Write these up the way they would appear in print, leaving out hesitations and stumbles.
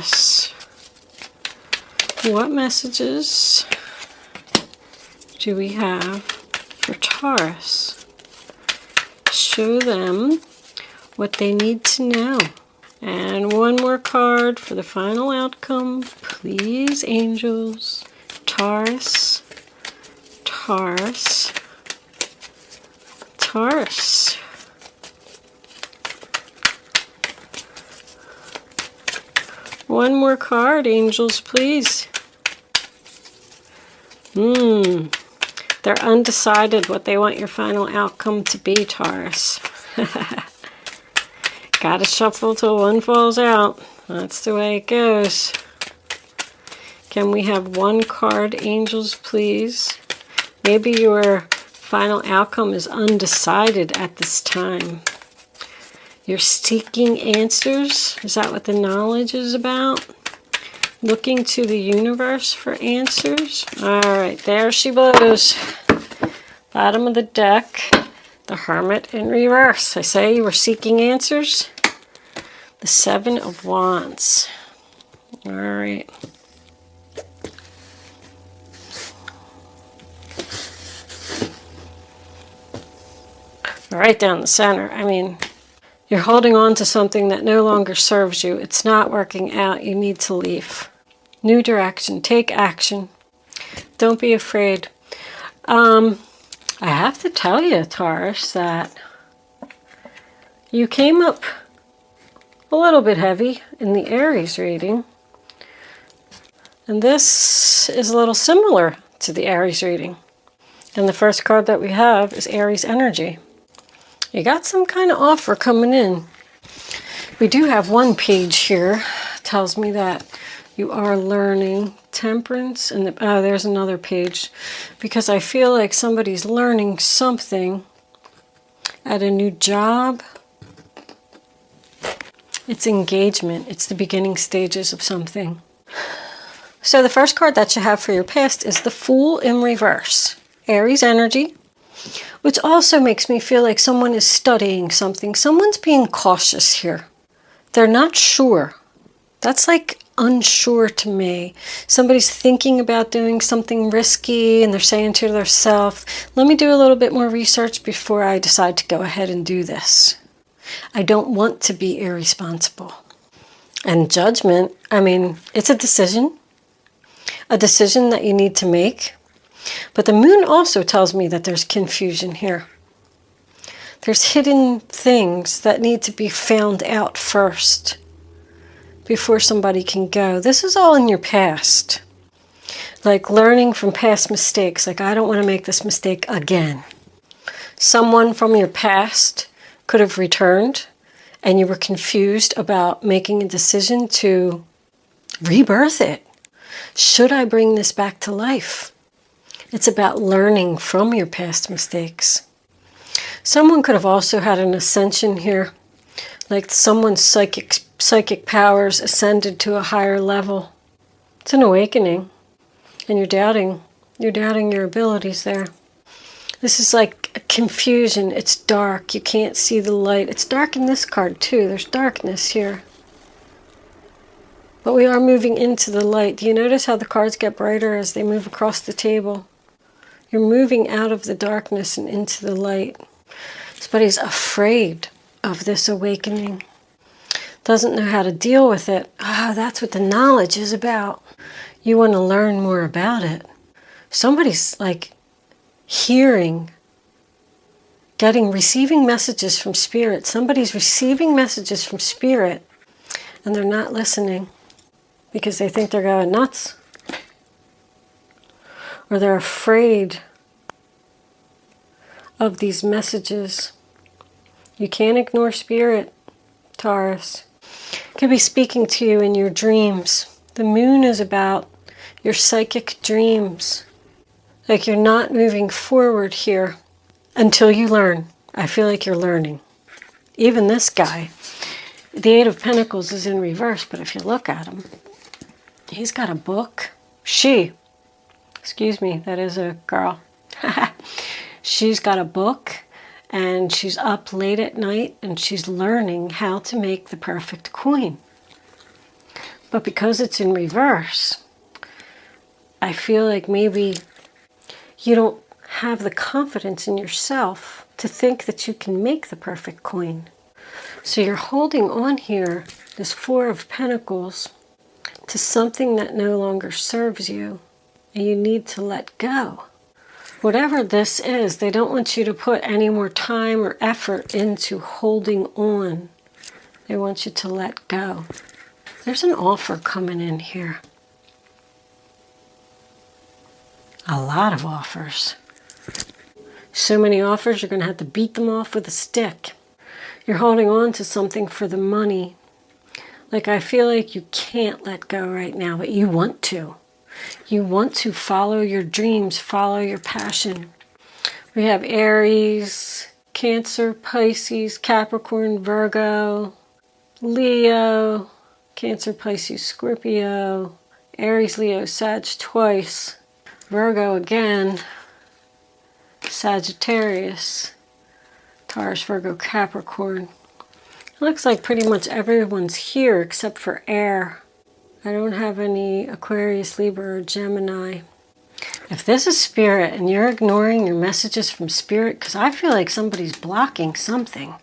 Taurus. What messages do we have for Taurus? Show them what they need to know. And one more card for the final outcome. Please, angels. Taurus. Taurus. Taurus. One more card, angels, please. They're undecided what they want your final outcome to be, Taurus. Gotta shuffle till one falls out. That's the way it goes. Can we have one card, angels, please? Maybe your final outcome is undecided at this time. You're seeking answers. Is that what the knowledge is about? Looking to the universe for answers. All right, there she blows. Bottom of the deck. The Hermit in reverse. I say you were seeking answers. The Seven of Wands. All right. Right down the center. I mean, you're holding on to something that no longer serves you. It's not working out. You need to leave. New direction. Take action. Don't be afraid. I have to tell you, Taurus, that you came up a little bit heavy in the Aries reading. And this is a little similar to the Aries reading. And the first card that we have is Aries energy. You got some kind of offer coming in. We do have one page here. Tells me that you are learning temperance. And there's another page. Because I feel like somebody's learning something at a new job. It's engagement. It's the beginning stages of something. So the first card that you have for your past is the Fool in reverse. Aries energy. Which also makes me feel like someone is studying something. Someone's being cautious here. They're not sure. That's like unsure to me. Somebody's thinking about doing something risky and they're saying to themselves, let me do a little bit more research before I decide to go ahead and do this. I don't want to be irresponsible. And judgment, I mean, it's a decision that you need to make. But the moon also tells me that there's confusion here. There's hidden things that need to be found out first before somebody can go. This is all in your past. Like learning from past mistakes. Like, I don't want to make this mistake again. Someone from your past could have returned and you were confused about making a decision to rebirth it. Should I bring this back to life? It's about learning from your past mistakes. Someone could have also had an ascension here, like someone's psychic powers ascended to a higher level. It's an awakening, and you're doubting your abilities there. This is like a confusion. It's dark. You can't see the light. It's dark in this card too. There's darkness here. But we are moving into the light. Do you notice how the cards get brighter as they move across the table? You're moving out of the darkness and into the light. Somebody's afraid of this awakening. Doesn't know how to deal with it. That's what the knowledge is about. You want to learn more about it. Somebody's like receiving messages from Spirit. Somebody's receiving messages from Spirit and they're not listening because they think they're going nuts. Or they're afraid of these messages. You can't ignore Spirit, Taurus. It could be speaking to you in your dreams. The moon is about your psychic dreams. Like you're not moving forward here until you learn. I feel like you're learning. Even this guy, the Eight of Pentacles is in reverse, but if you look at him, he's got a book. Excuse me, that is a girl. She's got a book and she's up late at night and she's learning how to make the perfect queen. But because it's in reverse, I feel like maybe you don't have the confidence in yourself to think that you can make the perfect coin. So you're holding on here, this Four of Pentacles, to something that no longer serves you, and you need to let go. Whatever this is, they don't want you to put any more time or effort into holding on. They want you to let go. There's an offer coming in here. A lot of offers. So many offers, you're going to have to beat them off with a stick. You're holding on to something for the money. Like, I feel like you can't let go right now, but you want to. You want to follow your dreams, follow your passion. We have Aries, Cancer, Pisces, Capricorn, Virgo, Leo, Cancer, Pisces, Scorpio, Aries, Leo, Sag twice, Virgo again, Sagittarius, Taurus, Virgo, Capricorn. It looks like pretty much everyone's here except for air. I don't have any Aquarius, Libra, or Gemini. If this is spirit and you're ignoring your messages from spirit, because I feel like somebody's blocking something,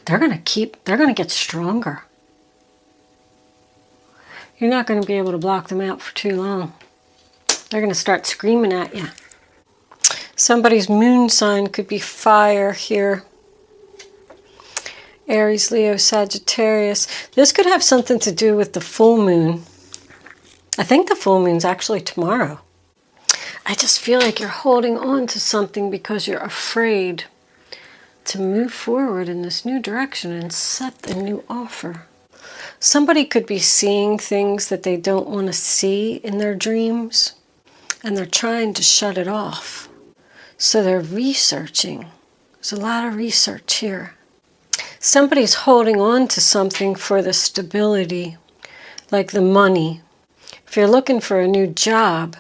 they're going to get stronger. You're not going to be able to block them out for too long. They're going to start screaming at you. Somebody's moon sign could be fire here. Aries, Leo, Sagittarius. This could have something to do with the full moon. I think the full moon's actually tomorrow. I just feel like you're holding on to something because you're afraid to move forward in this new direction and set a new offer. Somebody could be seeing things that they don't want to see in their dreams, and they're trying to shut it off. So they're researching. There's a lot of research here. Somebody's holding on to something for the stability, like the money. If you're looking for a new job,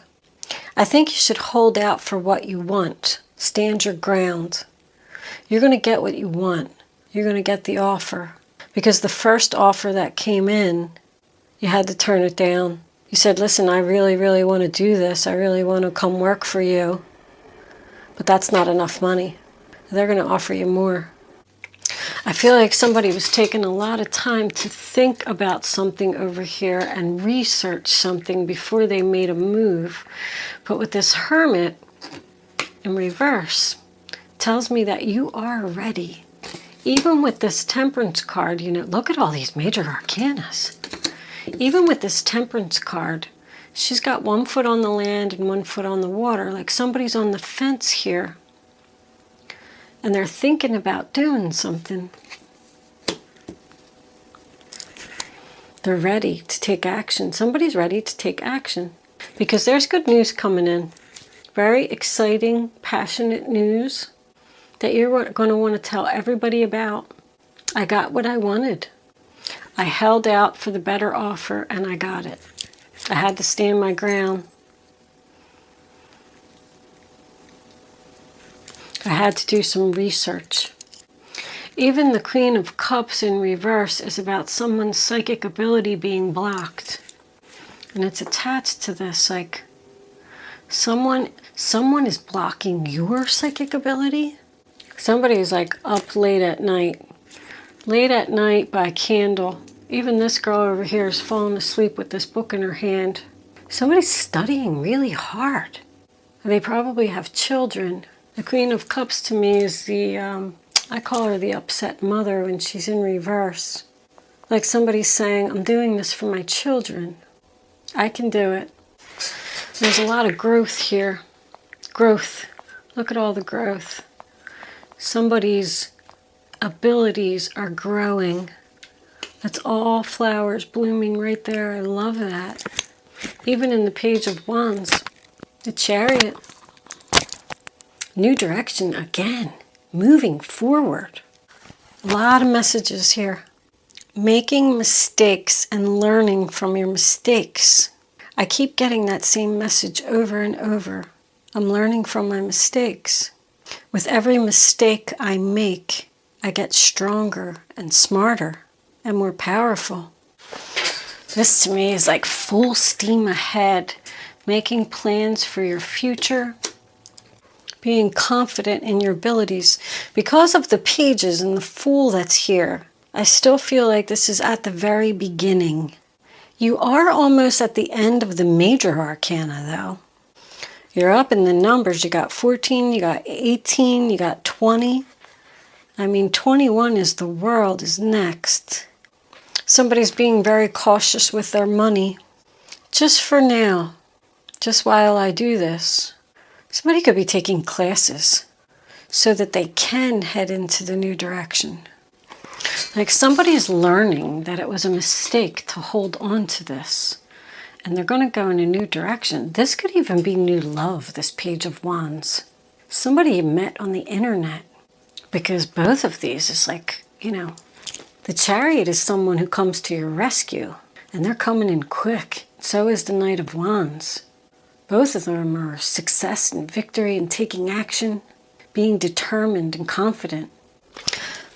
I think you should hold out for what you want. Stand your ground. You're going to get what you want. You're going to get the offer. Because the first offer that came in, you had to turn it down. You said, listen, I really, really want to do this. I really want to come work for you. But that's not enough money. They're going to offer you more. I feel like somebody was taking a lot of time to think about something over here and research something before they made a move. But with this Hermit in reverse, tells me that you are ready. Even with this Temperance card, look at all these major arcanas. Even with this Temperance card, she's got 1 foot on the land and 1 foot on the water. Like somebody's on the fence here. And they're thinking about doing something. They're ready to take action. Somebody's ready to take action. Because there's good news coming in. Very exciting, passionate news that you're going to want to tell everybody about. I got what I wanted. I held out for the better offer and I got it. I had to stand my ground. I had to do some research. Even the Queen of Cups in reverse is about someone's psychic ability being blocked. And it's attached to this, like someone is blocking your psychic ability. Somebody's like up late at night by candle. Even this girl over here is falling asleep with this book in her hand. Somebody's studying really hard. They probably have children. The Queen of Cups to me is I call her the upset mother when she's in reverse. Like somebody's saying, I'm doing this for my children. I can do it. There's a lot of growth here. Growth. Look at all the growth. Somebody's abilities are growing. That's all flowers blooming right there. I love that. Even in the Page of Wands, the Chariot. New direction again. Moving forward. A lot of messages here. Making mistakes and learning from your mistakes. I keep getting that same message over and over. I'm learning from my mistakes. With every mistake I make, I get stronger and smarter and more powerful. This to me is like full steam ahead, making plans for your future, being confident in your abilities. Because of the pages and the Fool that's here, I still feel like this is at the very beginning. You are almost at the end of the major arcana though. You're up in the numbers. You got 14, you got 18, you got 20. I mean, 21 is the world is next. Somebody's being very cautious with their money. Just for now, just while I do this. Somebody could be taking classes so that they can head into the new direction. Like somebody's learning that it was a mistake to hold on to this. And they're going to go in a new direction. This could even be new love, this Page of Wands. Somebody you met on the internet. Because both of these is like, you know, the Chariot is someone who comes to your rescue. And they're coming in quick. So is the Knight of Wands. Both of them are success and victory and taking action, being determined and confident.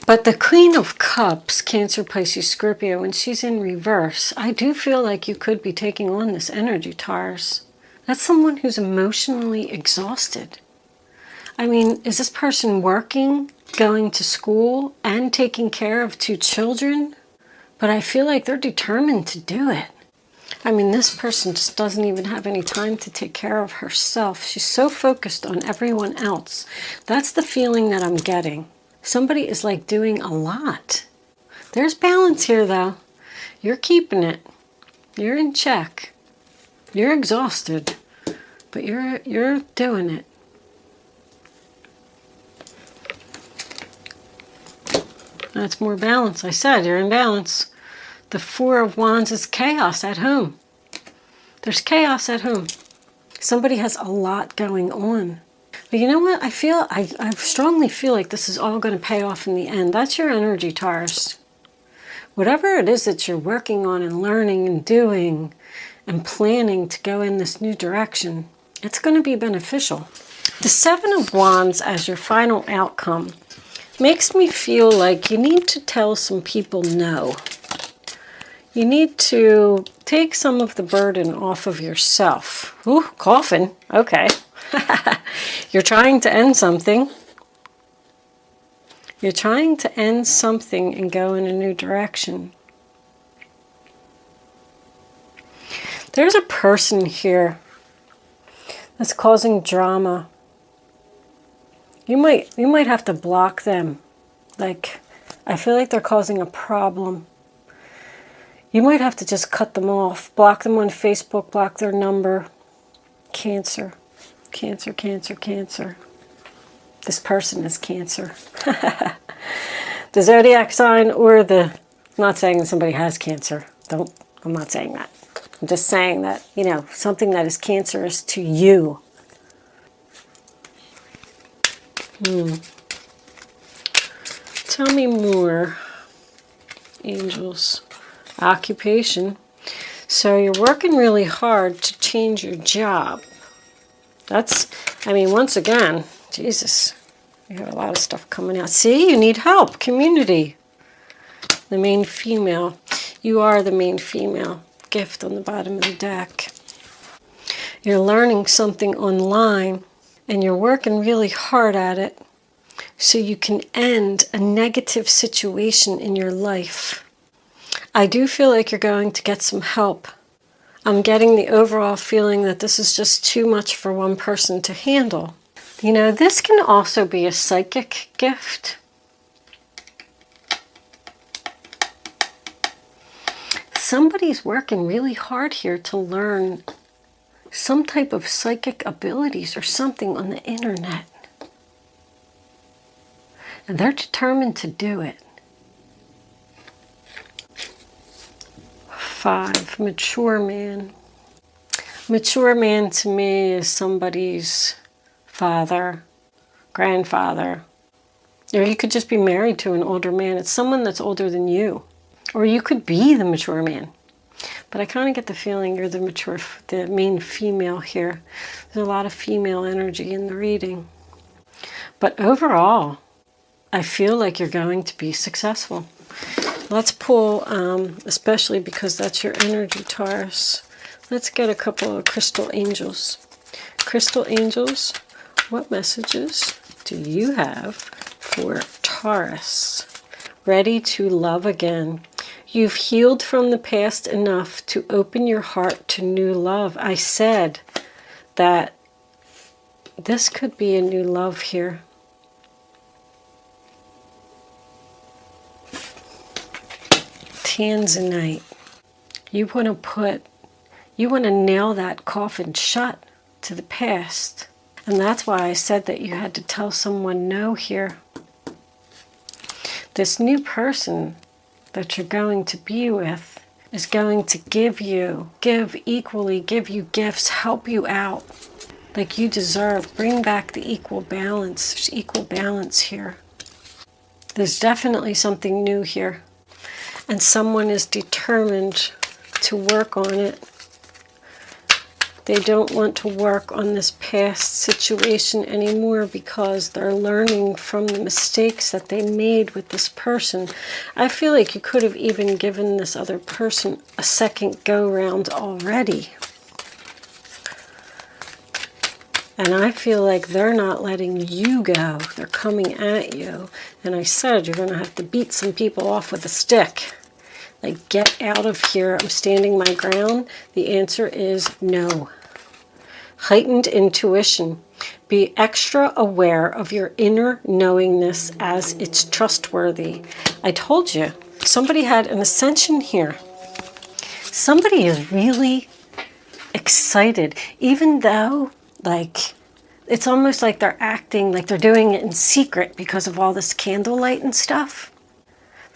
But the Queen of Cups, Cancer, Pisces, Scorpio, when she's in reverse, I do feel like you could be taking on this energy, Taurus. That's someone who's emotionally exhausted. I mean, is this person working, going to school, and taking care of 2 children? But I feel like they're determined to do it. I mean, this person just doesn't even have any time to take care of herself. She's so focused on everyone else. That's the feeling that I'm getting. Somebody is like doing a lot. There's balance here though. You're keeping it. You're in check. You're exhausted, but you're doing it. That's more balance. I said you're in balance. The Four of Wands is chaos at home. There's chaos at home. Somebody has a lot going on. But you know what? I strongly feel like this is all going to pay off in the end. That's your energy, Taurus. Whatever it is that you're working on and learning and doing and planning to go in this new direction, it's going to be beneficial. The Seven of Wands as your final outcome makes me feel like you need to tell some people no. You need to take some of the burden off of yourself. Ooh, coughing. Okay. You're trying to end something. You're trying to end something and go in a new direction. There's a person here that's causing drama. You might have to block them. Like, I feel like they're causing a problem. You might have to just cut them off. Block them on Facebook, block their number. Cancer. Cancer, Cancer, Cancer. This person is Cancer. The zodiac sign or I'm not saying that somebody has cancer. I'm not saying that. I'm just saying that, you know, something that is cancerous to you. Tell me more, angels. Occupation. So you're working really hard to change your job. I mean, once again, Jesus, you have a lot of stuff coming out. See, you need help. Community. The main female. You are the main female. Gift on the bottom of the deck. You're learning something online and you're working really hard at it so you can end a negative situation in your life. I do feel like you're going to get some help. I'm getting the overall feeling that this is just too much for one person to handle. You know, this can also be a psychic gift. Somebody's working really hard here to learn some type of psychic abilities or something on the internet. And they're determined to do it. 5, mature man. Mature man to me is somebody's father, grandfather. Or you could just be married to an older man. It's someone that's older than you. Or you could be the mature man. But I kind of get the feeling you're the main female here. There's a lot of female energy in the reading. But overall, I feel like you're going to be successful. Let's pull, especially because that's your energy, Taurus. Let's get a couple of crystal angels. Crystal angels, what messages do you have for Taurus? Ready to love again. You've healed from the past enough to open your heart to new love. I said that this could be a new love here. Tanzanite. You want to nail that coffin shut to the past. And that's why I said that you had to tell someone no here. This new person that you're going to be with is going to give you gifts, help you out like you deserve. Bring back the equal balance. There's equal balance here. There's definitely something new here. And someone is determined to work on it. They don't want to work on this past situation anymore because they're learning from the mistakes that they made with this person. I feel like you could have even given this other person a second go-round already. And I feel like they're not letting you go. They're coming at you. And I said you're going to have to beat some people off with a stick. Like, get out of here. I'm standing my ground. The answer is no. Heightened intuition. Be extra aware of your inner knowingness as it's trustworthy. I told you, somebody had an ascension here. Somebody is really excited, even though, like, it's almost like they're acting like they're doing it in secret because of all this candlelight and stuff.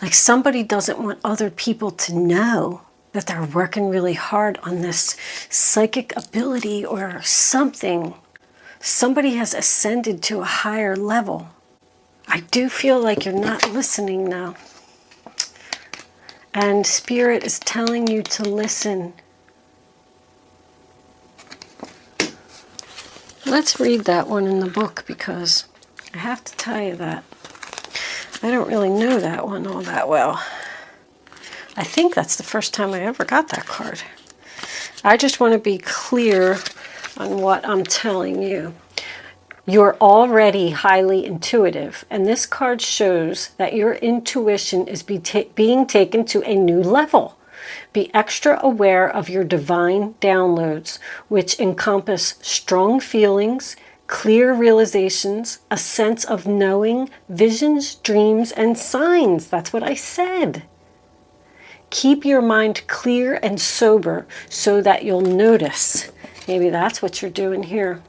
Like somebody doesn't want other people to know that they're working really hard on this psychic ability or something. Somebody has ascended to a higher level. I do feel like you're not listening now. And Spirit is telling you to listen. Let's read that one in the book because I have to tell you that I don't really know that one all that well. I think that's the first time I ever got that card. I just want to be clear on what I'm telling you. You're already highly intuitive, and this card shows that your intuition is being taken to a new level. Be extra aware of your divine downloads, which encompass strong feelings, clear realizations, a sense of knowing, visions, dreams, and signs. That's what I said. Keep your mind clear and sober so that you'll notice. Maybe that's what you're doing here.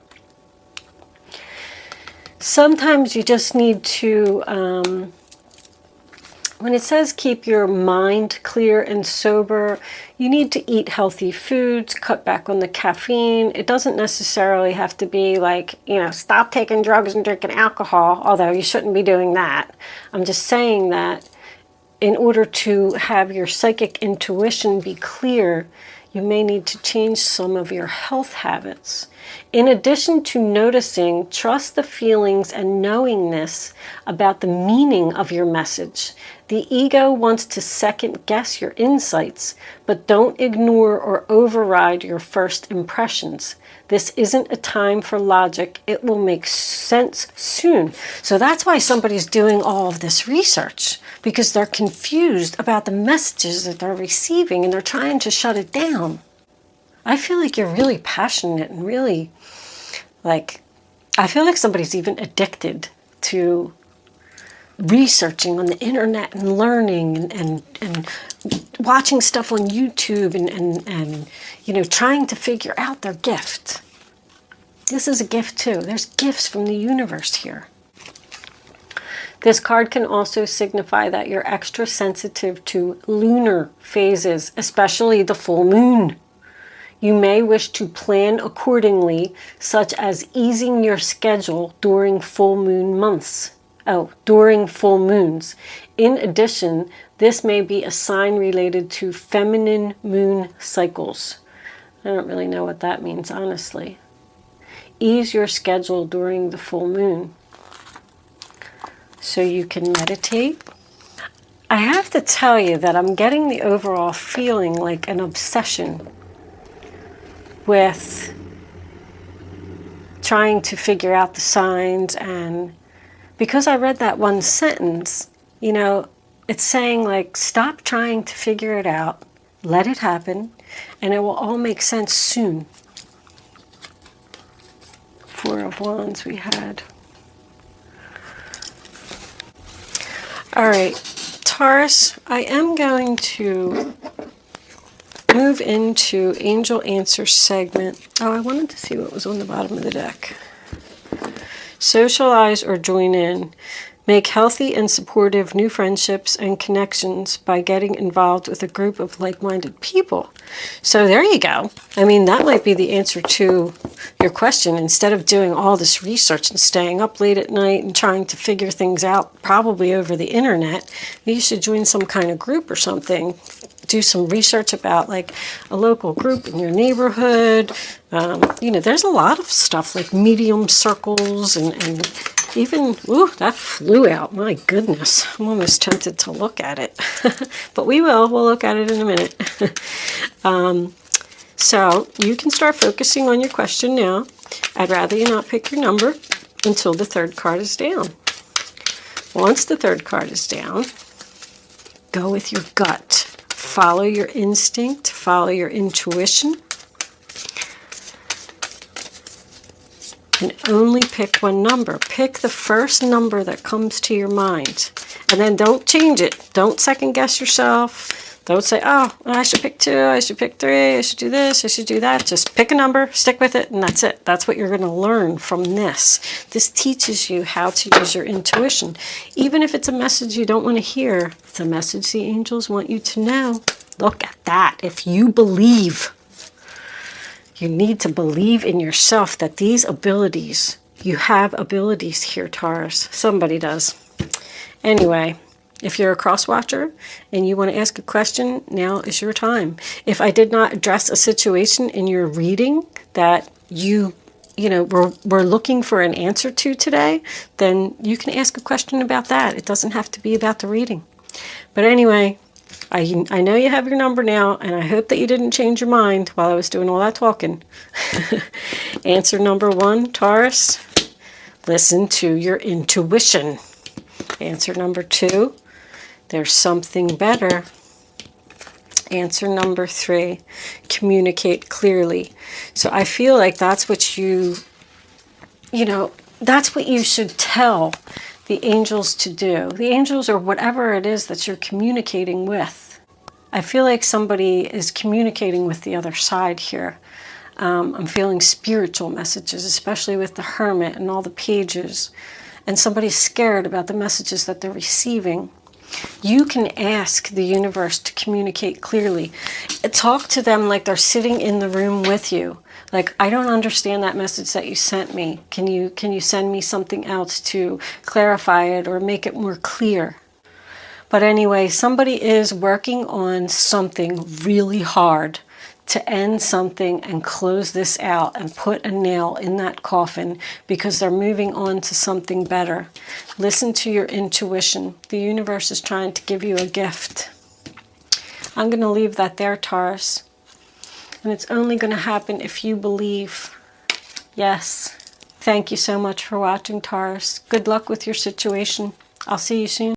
Sometimes you just need to, when it says keep your mind clear and sober, you need to eat healthy foods, cut back on the caffeine. It doesn't necessarily have to be like, stop taking drugs and drinking alcohol, although you shouldn't be doing that. I'm just saying that in order to have your psychic intuition be clear, you may need to change some of your health habits. In addition to noticing, trust the feelings and knowingness about the meaning of your message. The ego wants to second guess your insights, but don't ignore or override your first impressions. This isn't a time for logic. It will make sense soon. So that's why somebody's doing all of this research, because they're confused about the messages that they're receiving and they're trying to shut it down. I feel like you're really passionate and really, I feel like somebody's even addicted to researching on the internet and learning and watching stuff on YouTube and trying to figure out their gift. This is a gift too. There's gifts from the universe here. This card can also signify that you're extra sensitive to lunar phases, especially the full moon. You may wish to plan accordingly, such as easing your schedule during full moon months. During full moons. In addition, this may be a sign related to feminine moon cycles. I don't really know what that means, honestly. Ease your schedule during the full moon so you can meditate. I have to tell you that I'm getting the overall feeling like an obsession with trying to figure out the signs. And because I read that one sentence, you know, it's saying like, stop trying to figure it out, let it happen, and it will all make sense soon. Four of Wands we had. All right, Taurus, I am going to move into Angel Answer segment. Oh, I wanted to see what was on the bottom of the deck. Socialize or join in. Make healthy and supportive new friendships and connections by getting involved with a group of like-minded people. So there you go. I mean, that might be the answer to your question. Instead of doing all this research and staying up late at night and trying to figure things out, probably over the internet, you should join some kind of group or something. Do some research about like a local group in your neighborhood. You know, there's a lot of stuff like medium circles and even, ooh, that flew out. My goodness, I'm almost tempted to look at it. But we will. We'll look at it in a minute. So you can start focusing on your question now. I'd rather you not pick your number until the third card is down. Once the third card is down, go with your gut. Follow your instinct. Follow your intuition. And only pick one number. Pick the first number that comes to your mind. And then don't change it. Don't second guess yourself. Don't say, oh, I should pick 2, I should pick 3, I should do this, I should do that. Just pick a number, stick with it, and that's it. That's what you're going to learn from this. This teaches you how to use your intuition. Even if it's a message you don't want to hear, it's a message the angels want you to know. Look at that. If you believe, you need to believe in yourself that these abilities, you have abilities here, Taurus. Somebody does. Anyway, if you're a cross watcher and you want to ask a question, now is your time. If I did not address a situation in your reading that you know, we're looking for an answer to today, then you can ask a question about that. It doesn't have to be about the reading. But anyway, I know you have your number now, and I hope that you didn't change your mind while I was doing all that talking. Answer number 1, Taurus, listen to your intuition. Answer number 2, there's something better. Answer number 3, communicate clearly. So I feel like that's what you know, that's what you should tell the angels to do. The angels, or whatever it is that you're communicating with. I feel like somebody is communicating with the other side here. I'm feeling spiritual messages, especially with the Hermit and all the pages. And somebody's scared about the messages that they're receiving. You can ask the universe to communicate clearly. Talk to them like they're sitting in the room with you. Like, I don't understand that message that you sent me. Can you send me something else to clarify it or make it more clear? But anyway, somebody is working on something really hard to end something and close this out and put a nail in that coffin because they're moving on to something better. Listen to your intuition. The universe is trying to give you a gift. I'm going to leave that there, Taurus. And it's only going to happen if you believe. Yes. Thank you so much for watching, Taurus. Good luck with your situation. I'll see you soon.